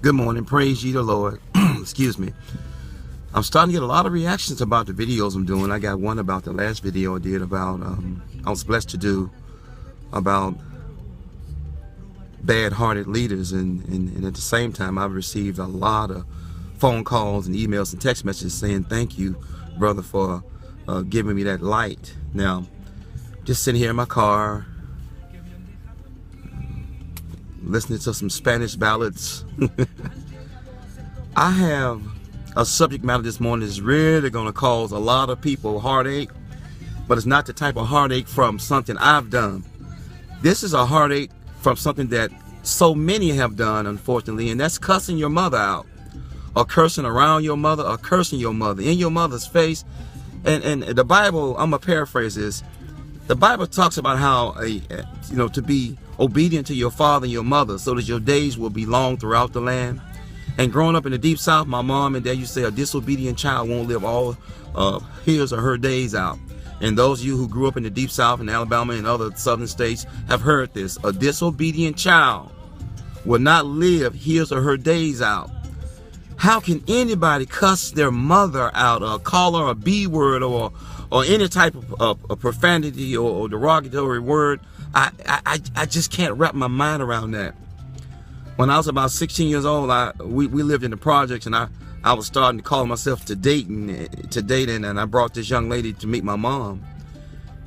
Good morning. Praise ye the Lord. Excuse me. I'm starting to get a lot of reactions about the videos I'm doing. I got one about the last video I did about, I was blessed to do about bad-hearted leaders. And at the same time, I've received a lot of phone calls and emails and text messages saying, thank you, brother, for giving me that light. Now, just sitting here in my car, listening to some Spanish ballads. I have a subject matter this morning that's really going to cause a lot of people heartache, but it's not the type of heartache from something I've done. This is a heartache from something that so many have done, unfortunately, and that's cussing your mother out, or cursing around your mother, or cursing your mother in your mother's face. And the Bible, I'm gonna paraphrase this. The Bible talks about how to be obedient to your father and your mother so that your days will be long throughout the land. And growing up in the deep south, my mom and dad used to say a disobedient child won't live all his or her days out. And those of you who grew up in the deep south in Alabama and other southern states have heard this. A disobedient child will not live his or her days out. How can anybody cuss their mother out, or call her a B word, or any type of profanity or derogatory word? I just can't wrap my mind around that. When I was about 16 years old, we lived in the projects, and I was starting to call myself to dating, and I brought this young lady to meet my mom.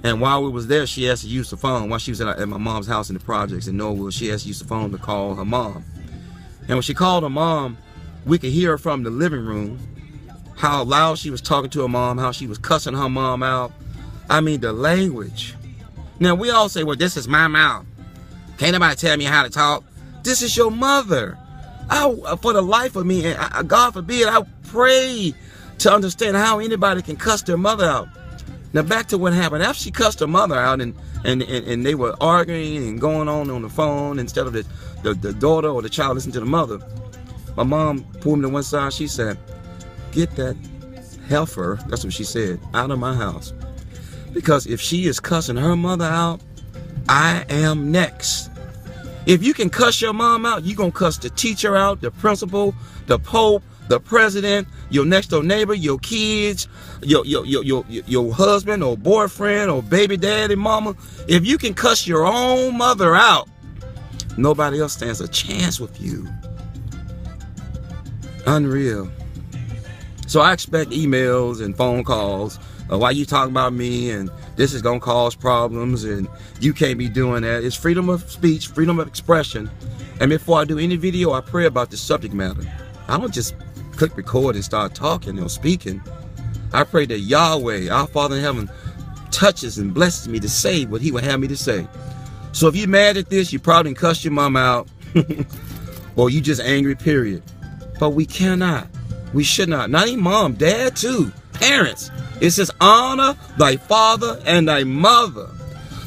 And while we was there, she asked to use the phone. While she was at my mom's house in the projects in Norwood, she asked to use the phone to call her mom. And when she called her mom, we could hear her from the living room, how loud she was talking to her mom, how she was cussing her mom out. I mean, the language. Now, we all say, well, this is my mouth. Can't nobody tell me how to talk. This is your mother. For the life of me, and God forbid, I pray to understand how anybody can cuss their mother out. Now, back to what happened. After she cussed her mother out, and they were arguing and going on the phone, instead of the daughter or the child listening to the mother, my mom pulled me to one side. She said, get that heifer, that's what she said, out of my house. Because if she is cussing her mother out, I am next. If you can cuss your mom out, you're going to cuss the teacher out, the principal, the pope, the president, your next door neighbor, your kids, your husband or boyfriend or baby daddy, mama. If you can cuss your own mother out, nobody else stands a chance with you. Unreal. So I expect emails and phone calls. Why you talking about me, and this is gonna cause problems, and you can't be doing that. It's freedom of speech, freedom of expression. And before I do any video, I pray about the subject matter. I don't just click record and start talking or speaking. I pray that Yahweh, our Father in heaven, touches and blesses me to say what he would have me to say. So if you're mad at this, you probably didn't cuss your mom out, or you just angry, period. But we cannot, we should not even mom, dad too, parents. It says, honor thy father and thy mother,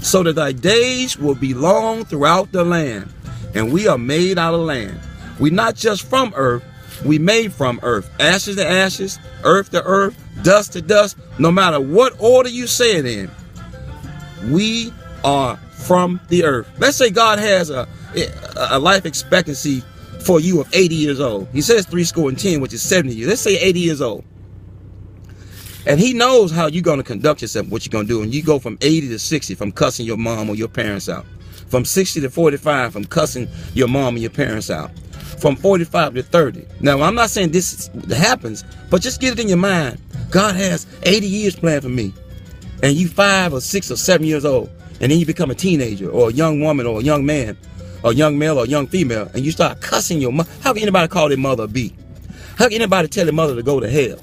so that thy days will be long throughout the land. And we are made out of land. We're not just from earth, we made from earth. Ashes to ashes, earth to earth, dust to dust. No matter what order you say it in, we are from the earth. Let's say God has a life expectancy for you of 80 years old. He says 70, which is 70 years. Let's say 80 years old. And he knows how you're going to conduct yourself, what you're going to do. And you go from 80 to 60 from cussing your mom or your parents out. From 60 to 45 from cussing your mom and your parents out. From 45 to 30. Now, I'm not saying this happens, but just get it in your mind. God has 80 years planned for me. And you 5 or 6 or 7 years old. And then you become a teenager or a young woman or a young man or a young male or a young female. And you start cussing your mother. How can anybody call their mother a B? How can anybody tell their mother to go to hell?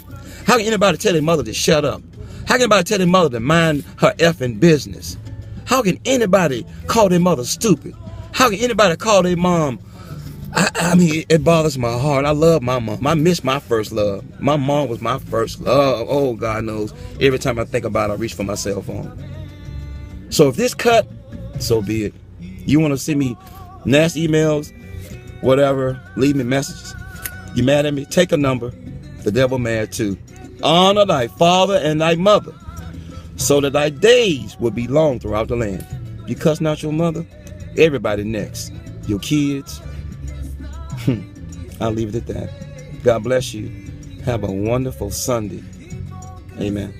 How can anybody tell their mother to shut up? How can anybody tell their mother to mind her effing business? How can anybody call their mother stupid? How can anybody call their mom? I mean, it bothers my heart. I love my mom. I miss my first love. My mom was my first love. Oh, God knows. Every time I think about it, I reach for my cell phone. So if this cut, so be it. You want to send me nasty emails, whatever, leave me messages. You mad at me? Take a number. The devil mad too. Honor thy father and thy mother, so that thy days will be long throughout the land. You cuss not your mother, everybody next. Your kids, I'll leave it at that. God bless you. Have a wonderful Sunday. Amen.